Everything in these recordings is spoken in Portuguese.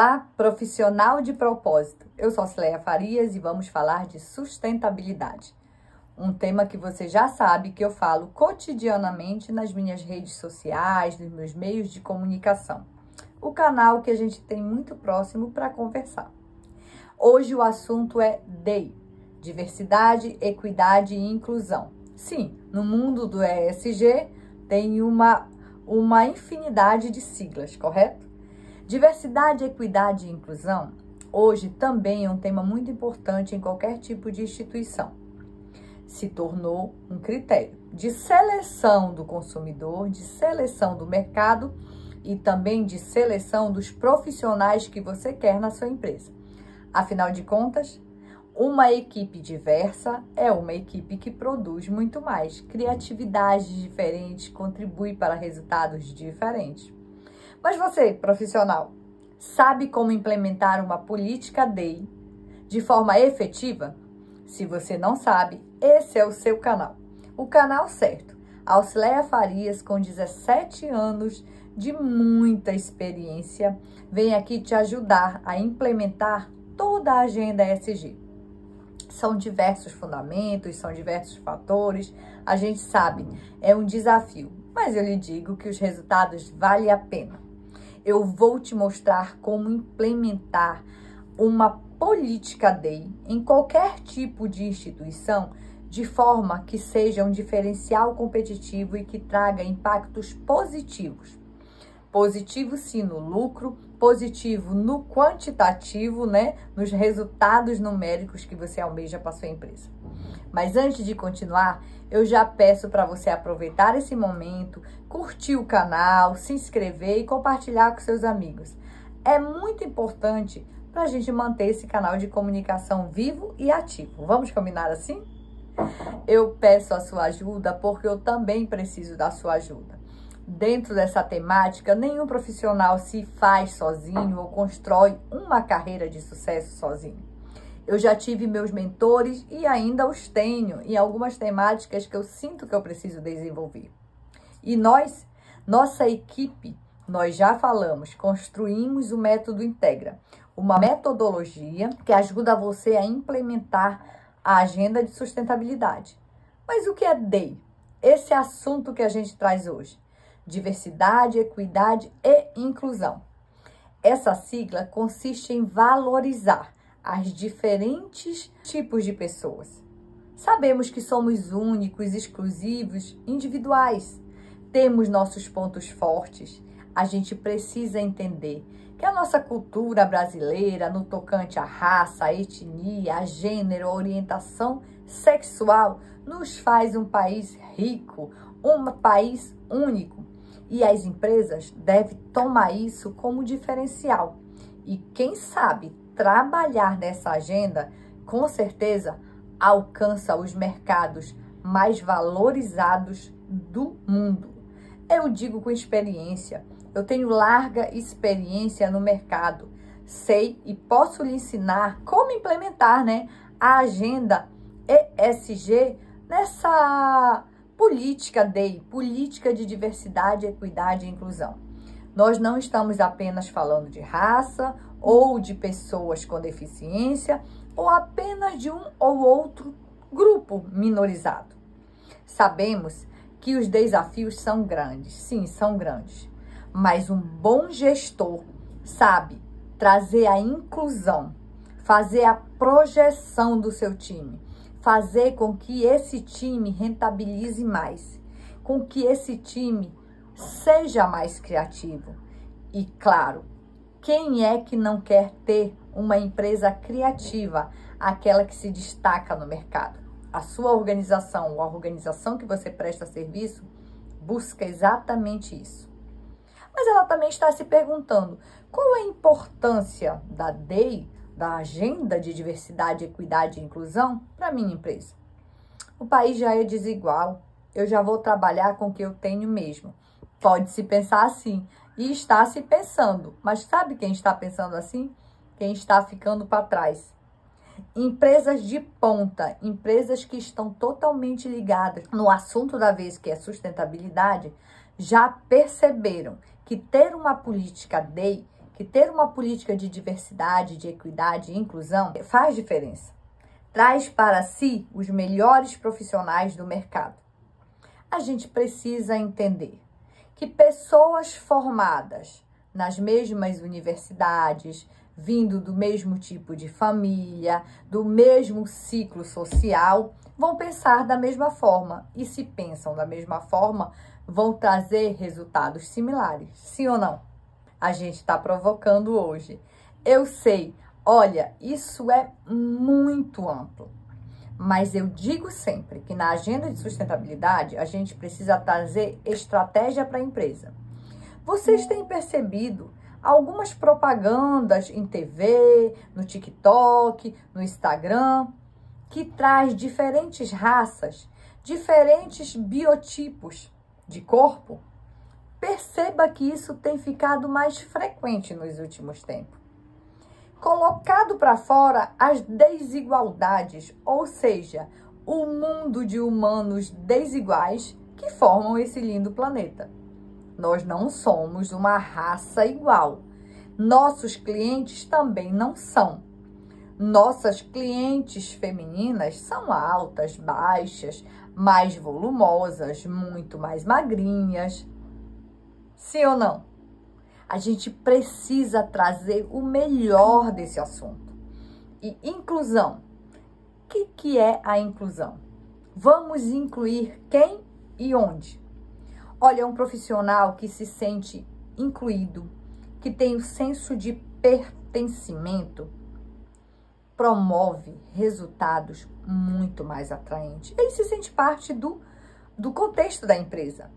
Olá, profissional de propósito. Eu sou Cileia Farias e vamos falar de sustentabilidade. Um tema que você já sabe que eu falo cotidianamente nas minhas redes sociais, nos meus meios de comunicação. O canal que a gente tem muito próximo para conversar. Hoje o assunto é DEI, Diversidade, Equidade e Inclusão. Sim, no mundo do ESG tem uma infinidade de siglas, correto? Diversidade, equidade e inclusão, hoje também é um tema muito importante em qualquer tipo de instituição. Se tornou um critério de seleção do consumidor, de seleção do mercado e também de seleção dos profissionais que você quer na sua empresa. Afinal de contas, uma equipe diversa é uma equipe que produz muito mais. Criatividades diferentes contribui para resultados diferentes. Mas você, profissional, sabe como implementar uma política DEI de forma efetiva? Se você não sabe, esse é o seu canal. O canal certo. Cileia Farias, com 17 anos de muita experiência, vem aqui te ajudar a implementar toda a agenda ESG. São diversos fundamentos, são diversos fatores, a gente sabe, é um desafio, mas eu lhe digo que os resultados valem a pena. Eu vou te mostrar como implementar uma política DEI em qualquer tipo de instituição, de forma que seja um diferencial competitivo e que traga impactos positivos. Positivo sim no lucro, positivo no quantitativo, né? Nos resultados numéricos que você almeja para sua empresa. Mas antes de continuar, eu já peço para você aproveitar esse momento, curtir o canal, se inscrever e compartilhar com seus amigos. É muito importante para a gente manter esse canal de comunicação vivo e ativo. Vamos combinar assim? Eu peço a sua ajuda porque eu também preciso da sua ajuda. Dentro dessa temática, nenhum profissional se faz sozinho ou constrói uma carreira de sucesso sozinho. Eu já tive meus mentores e ainda os tenho em algumas temáticas que eu sinto que eu preciso desenvolver. E nossa equipe, nós já falamos, construímos o método Integra, uma metodologia que ajuda você a implementar a agenda de sustentabilidade. Mas o que é DEI? Esse é o assunto que a gente traz hoje. Diversidade, equidade e inclusão. Essa sigla consiste em valorizar as diferentes tipos de pessoas. Sabemos que somos únicos, exclusivos, individuais. Temos nossos pontos fortes. A gente precisa entender que a nossa cultura brasileira, no tocante à raça, à etnia, a gênero, a orientação sexual, nos faz um país rico, um país único. E as empresas devem tomar isso como diferencial. E quem sabe trabalhar nessa agenda, com certeza, alcança os mercados mais valorizados do mundo. Eu digo com experiência, eu tenho larga experiência no mercado. Sei e posso lhe ensinar como implementar, a agenda ESG nessa política DEI, política de diversidade, equidade e inclusão. Nós não estamos apenas falando de raça ou de pessoas com deficiência ou apenas de um ou outro grupo minorizado. Sabemos que os desafios são grandes, sim, são grandes, mas um bom gestor sabe trazer a inclusão, fazer a projeção do seu time, fazer com que esse time rentabilize mais, com que esse time seja mais criativo. E claro, quem é que não quer ter uma empresa criativa, aquela que se destaca no mercado? A sua organização, ou a organização que você presta serviço, busca exatamente isso. Mas ela também está se perguntando, qual é a importância da DEI, da Agenda de Diversidade, Equidade e Inclusão para a minha empresa? O país já é desigual, eu já vou trabalhar com o que eu tenho mesmo. Pode-se pensar assim, e está se pensando, mas sabe quem está pensando assim? Quem está ficando para trás. Empresas de ponta, empresas que estão totalmente ligadas no assunto da vez, que é sustentabilidade, já perceberam que ter uma política DEI, que ter uma política de diversidade, de equidade e inclusão faz diferença. Traz para si os melhores profissionais do mercado. A gente precisa entender que pessoas formadas nas mesmas universidades, vindo do mesmo tipo de família, do mesmo ciclo social, vão pensar da mesma forma. E se pensam da mesma forma, vão trazer resultados similares. Sim ou não? A gente está provocando hoje. Eu sei, olha, isso é muito amplo. Mas eu digo sempre que na agenda de sustentabilidade, a gente precisa trazer estratégia para a empresa. Vocês têm percebido algumas propagandas em TV, no TikTok, no Instagram, que traz diferentes raças, diferentes biotipos de corpo? Perceba que isso tem ficado mais frequente nos últimos tempos. Colocado para fora as desigualdades, ou seja, o mundo de humanos desiguais que formam esse lindo planeta. Nós não somos uma raça igual. Nossos clientes também não são. Nossas clientes femininas são altas, baixas, mais volumosas, muito mais magrinhas. Sim ou não? A gente precisa trazer o melhor desse assunto. E inclusão. O que é a inclusão? Vamos incluir quem e onde? Olha, é um profissional que se sente incluído, que tem o senso de pertencimento, promove resultados muito mais atraentes. Ele se sente parte do contexto da empresa.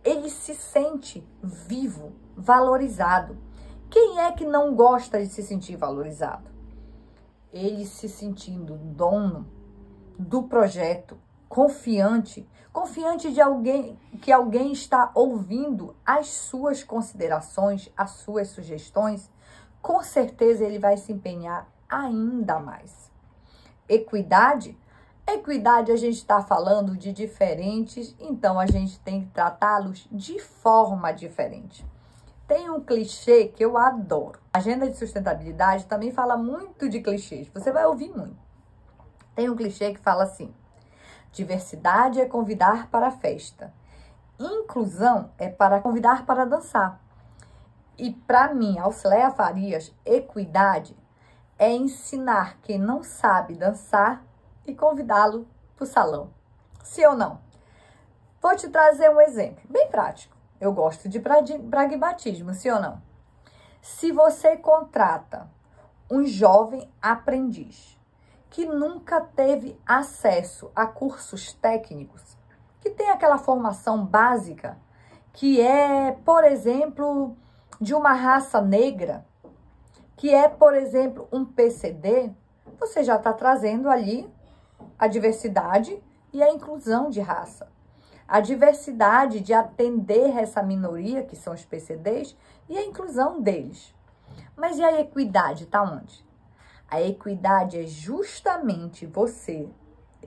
Ele se sente vivo, valorizado. Quem é que não gosta de se sentir valorizado? Ele se sentindo dono do projeto, confiante de alguém, que alguém está ouvindo as suas considerações, as suas sugestões, com certeza ele vai se empenhar ainda mais. Equidade? Equidade, a gente está falando de diferentes, então a gente tem que tratá-los de forma diferente. Tem um clichê que eu adoro. A agenda de sustentabilidade também fala muito de clichês, você vai ouvir muito. Tem um clichê que fala assim: diversidade é convidar para a festa, inclusão é para convidar para dançar. E para mim, Alcileia Farias, equidade é ensinar quem não sabe dançar e convidá-lo para o salão. Sim ou não? Vou te trazer um exemplo bem prático. Eu gosto de pragmatismo, sim ou não? Se você contrata um jovem aprendiz que nunca teve acesso a cursos técnicos, que tem aquela formação básica, que é, por exemplo, de uma raça negra, que é, por exemplo, um PCD, você já está trazendo ali a diversidade e a inclusão de raça. A diversidade de atender essa minoria, que são os PCDs, e a inclusão deles. Mas e a equidade, tá onde? A equidade é justamente você,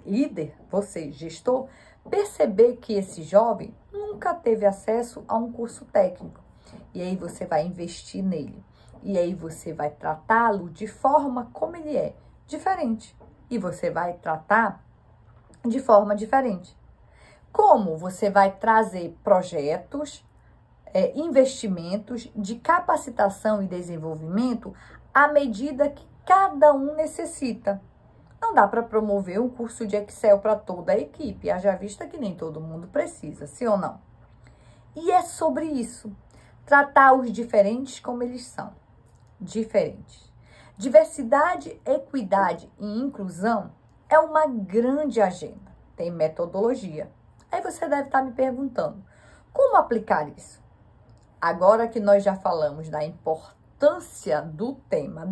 líder, você, gestor, perceber que esse jovem nunca teve acesso a um curso técnico. E aí você vai investir nele. E aí você vai tratá-lo de forma como ele é, diferente. E você vai tratar de forma diferente. Como você vai trazer projetos, investimentos de capacitação e desenvolvimento à medida que cada um necessita. Não dá para promover um curso de Excel para toda a equipe, haja vista que nem todo mundo precisa, sim ou não? E é sobre isso, tratar os diferentes como eles são, diferentes. Diversidade, equidade e inclusão é uma grande agenda, tem metodologia. Aí você deve estar me perguntando, como aplicar isso? Agora que nós já falamos da importância do tema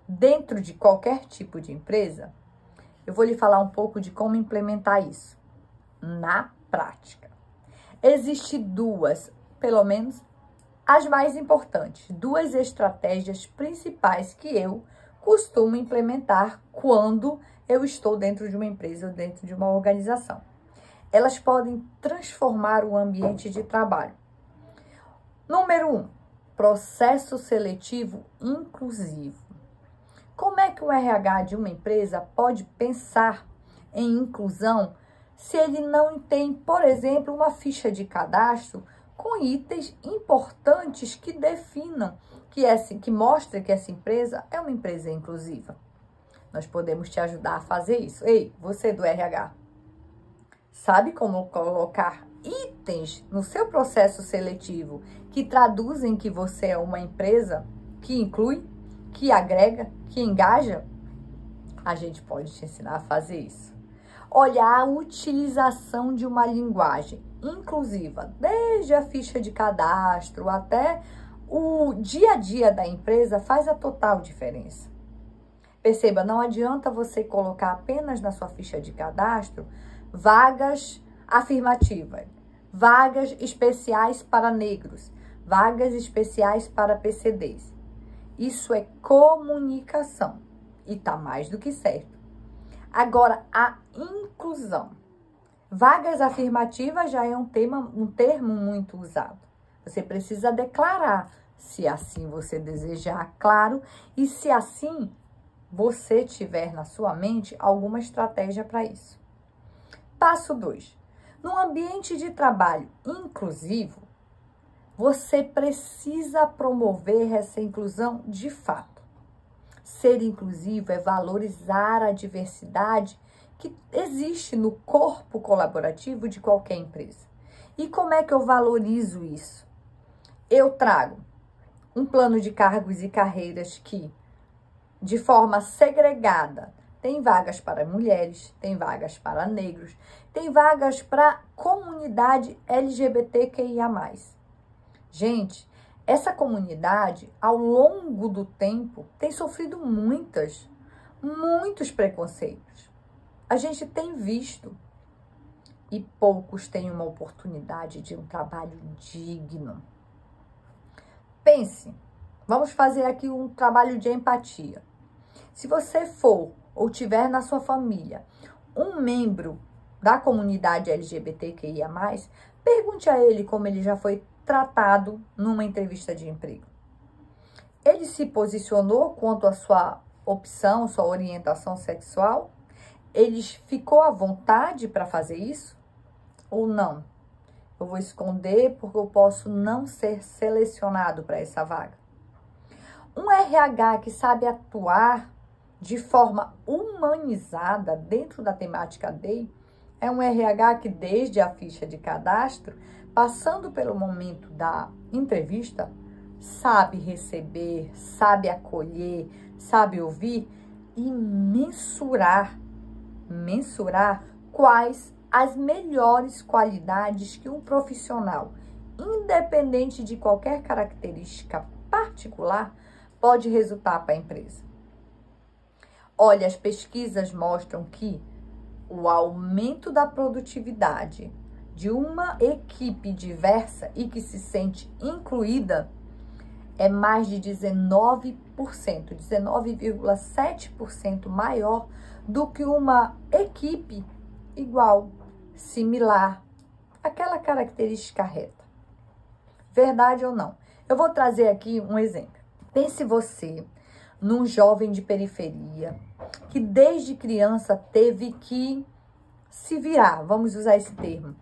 dentro de qualquer tipo de empresa, eu vou lhe falar um pouco de como implementar isso na prática. Existem duas, pelo menos as mais importantes, duas estratégias principais que eu costumo implementar quando eu estou dentro de uma empresa ou dentro de uma organização. Elas podem transformar o ambiente de trabalho. Número 1, processo seletivo inclusivo. Como é que o RH de uma empresa pode pensar em inclusão se ele não tem, por exemplo, uma ficha de cadastro com itens importantes que definam, que mostre que essa empresa é uma empresa inclusiva? Nós podemos te ajudar a fazer isso. Ei, você do RH, sabe como colocar itens no seu processo seletivo que traduzem que você é uma empresa que inclui, que agrega, que engaja? A gente pode te ensinar a fazer isso. Olhar a utilização de uma linguagem inclusiva, desde a ficha de cadastro até o dia a dia da empresa, faz a total diferença. Perceba, não adianta você colocar apenas na sua ficha de cadastro vagas afirmativas, vagas especiais para negros, vagas especiais para PCDs. Isso é comunicação e tá mais do que certo. Agora, a inclusão. Vagas afirmativas já é um termo muito usado. Você precisa declarar, se assim você desejar, claro, e se assim você tiver na sua mente alguma estratégia para isso. Passo 2. No ambiente de trabalho inclusivo, você precisa promover essa inclusão de fato. Ser inclusivo é valorizar a diversidade que existe no corpo colaborativo de qualquer empresa. E como é que eu valorizo isso? Eu trago um plano de cargos e carreiras que, de forma segregada, tem vagas para mulheres, tem vagas para negros, tem vagas para comunidade LGBTQIA+. Gente, essa comunidade, ao longo do tempo, tem sofrido muitos preconceitos. A gente tem visto e poucos têm uma oportunidade de um trabalho digno. Pense, vamos fazer aqui um trabalho de empatia. Se você for ou tiver na sua família um membro da comunidade LGBTQIA+, pergunte a ele como ele já foi tratado numa entrevista de emprego. Ele se posicionou quanto à sua opção, sua orientação sexual? Ele ficou à vontade para fazer isso? Ou não? Eu vou esconder porque eu posso não ser selecionado para essa vaga. Um RH que sabe atuar de forma humanizada dentro da temática DEI é um RH que, desde a ficha de cadastro, passando pelo momento da entrevista, sabe receber, sabe acolher, sabe ouvir e mensurar quais as melhores qualidades que um profissional, independente de qualquer característica particular, pode resultar para a empresa. Olha, as pesquisas mostram que o aumento da produtividade de uma equipe diversa e que se sente incluída é mais de 19,7% maior do que uma equipe igual, similar, aquela característica reta. Verdade ou não? Eu vou trazer aqui um exemplo. Pense você num jovem de periferia que desde criança teve que se virar, vamos usar esse termo,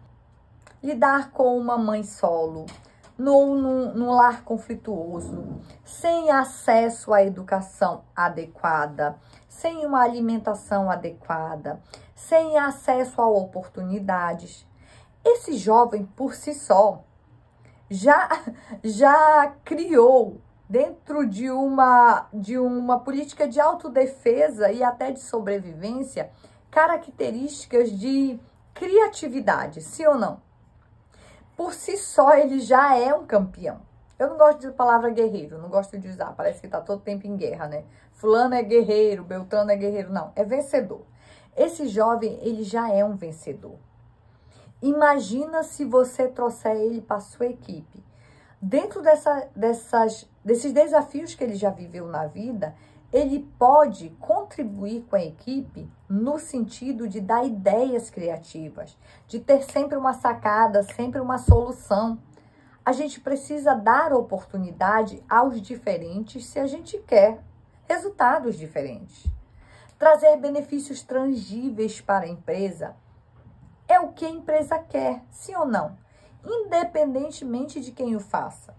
lidar com uma mãe solo, num lar conflituoso, sem acesso à educação adequada, sem uma alimentação adequada, sem acesso a oportunidades. Esse jovem, por si só, já criou dentro de uma política de autodefesa e até de sobrevivência características de criatividade, sim ou não? Por si só, ele já é um campeão. Eu não gosto de palavra guerreiro, não gosto de usar, parece que tá todo tempo em guerra, né? Fulano é guerreiro, Beltrano é guerreiro, não, é vencedor. Esse jovem, ele já é um vencedor. Imagina se você trouxer ele para sua equipe. Dentro desses desafios que ele já viveu na vida, ele pode contribuir com a equipe no sentido de dar ideias criativas, de ter sempre uma sacada, sempre uma solução. A gente precisa dar oportunidade aos diferentes se a gente quer resultados diferentes. Trazer benefícios tangíveis para a empresa é o que a empresa quer, sim ou não? Independentemente de quem o faça.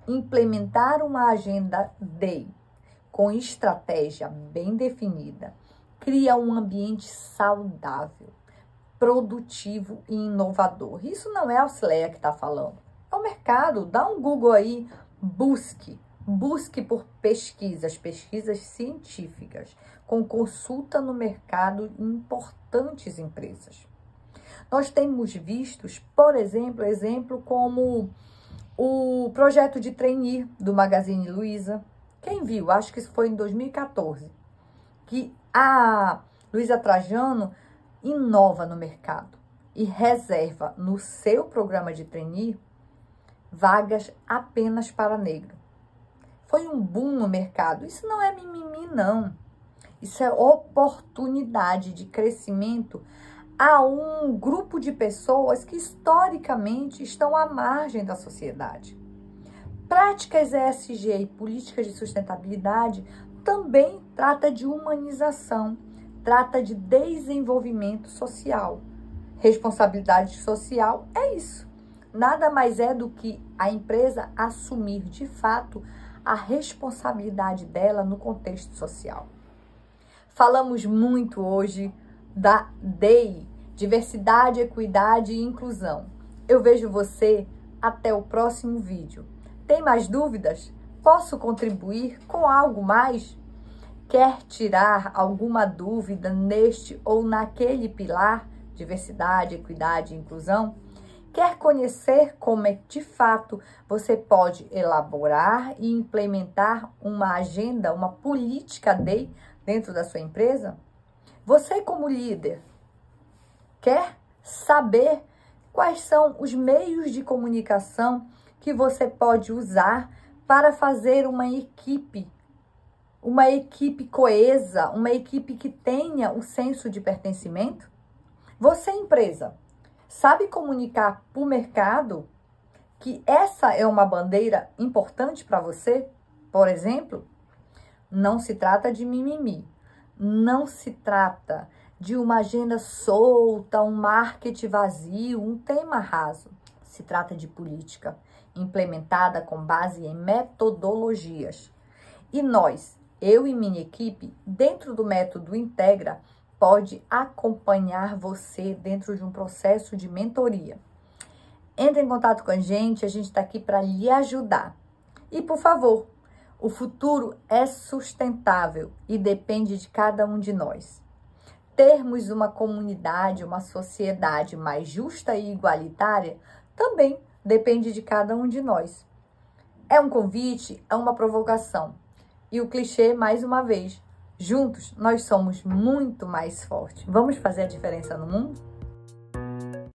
Implementar uma agenda DEI com estratégia bem definida cria um ambiente saudável, produtivo e inovador. Isso não é a Auxileia que está falando. É o mercado. Dá um Google aí, busque por pesquisas científicas, com consulta no mercado em importantes empresas. Nós temos vistos, por exemplo como o projeto de trainee do Magazine Luiza. Quem viu? Acho que isso foi em 2014. Que a Luiza Trajano inova no mercado e reserva no seu programa de trainee vagas apenas para negro. Foi um boom no mercado. Isso não é mimimi, não. Isso é oportunidade de crescimento a um grupo de pessoas que historicamente estão à margem da sociedade. Práticas ESG e políticas de sustentabilidade também trata de humanização, trata de desenvolvimento social. Responsabilidade social é isso. Nada mais é do que a empresa assumir de fato a responsabilidade dela no contexto social. Falamos muito hoje da DEI, Diversidade, Equidade e Inclusão. Eu vejo você até o próximo vídeo. Tem mais dúvidas? Posso contribuir com algo mais? Quer tirar alguma dúvida neste ou naquele pilar? Diversidade, Equidade e Inclusão? Quer conhecer como é que, de fato, você pode elaborar e implementar uma agenda, uma política DEI dentro da sua empresa? Você, como líder, quer saber quais são os meios de comunicação que você pode usar para fazer uma equipe coesa, uma equipe que tenha o senso de pertencimento? Você, empresa, sabe comunicar para o mercado que essa é uma bandeira importante para você? Por exemplo, não se trata de mimimi, não se trata de uma agenda solta, um marketing vazio, um tema raso. Se trata de política implementada com base em metodologias. E nós, eu e minha equipe, dentro do método Integra, pode acompanhar você dentro de um processo de mentoria. Entre em contato com a gente está aqui para lhe ajudar. E, por favor, o futuro é sustentável e depende de cada um de nós. Termos uma comunidade, uma sociedade mais justa e igualitária também depende de cada um de nós. É um convite, é uma provocação. E o clichê, mais uma vez, juntos nós somos muito mais fortes. Vamos fazer a diferença no mundo?